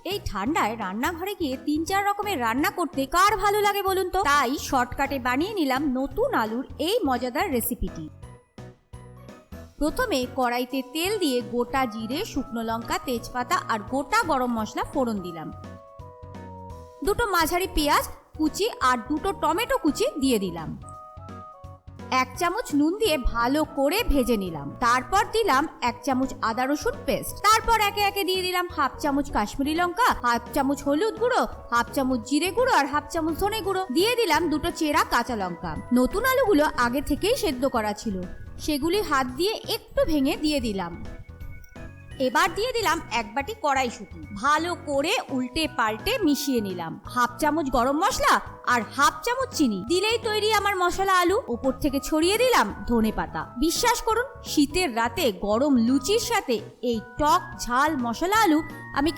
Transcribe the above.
এই ঠান্ডায় রান্নাঘরে গিয়ে 3-4 রকমের রান্না করতে কার ভালো লাগে বলুন তো? তাই শর্টকাটে বানিয়ে নিলাম নতুন আলুর এই মজাদার রেসিপিটি। প্রথমে কড়াইতে তেল দিয়ে গোটা জিরে, শুকনো লঙ্কা, তেজপাতা আর গোটা গরম মশলা ফোড়ন দিলাম। দুটো মাঝারি পেঁয়াজ কুচি আর দুটো টমেটো কুচি দিয়ে দিলাম। 1 চামচ নুন দিয়ে ভালো করে ভেজে নিলাম। তারপর দিলাম 1 চামচ আদা রসুন পেস্ট। তারপর একে একে দিয়ে দিলাম 1/2 চামচ কাশ্মীরি লঙ্কা, 1/2 চামচ হলুদ গুঁড়ো, 1/2 চামচ জিরে গুঁড়ো আর 1/2 চামচ ধনে গুঁড়ো। দিয়ে দিলাম দুটো চেরা কাঁচা লঙ্কা। নতুন আলুগুলো আগে থেকেই সেদ্ধ করা ছিল, সেগুলি হাত দিয়ে একটু ভেঙে দিয়ে দিলাম। এবার দিয়ে দিলাম 1 বাটি কড়াইশুঁটি। ভালো করে উল্টে পাল্টে মিশিয়ে নিলাম। 1/2 চামচ গরম মশলা আর 1/2 চামচ চিনি দিলেই তৈরি আমার মশলা আলু। ওপর থেকে ছড়িয়ে দিলাম ধনেপাতা। বিশ্বাস করুন, শীতের রাতে গরম লুচির সাথে এই টক ঝাল মশলা আলু আমি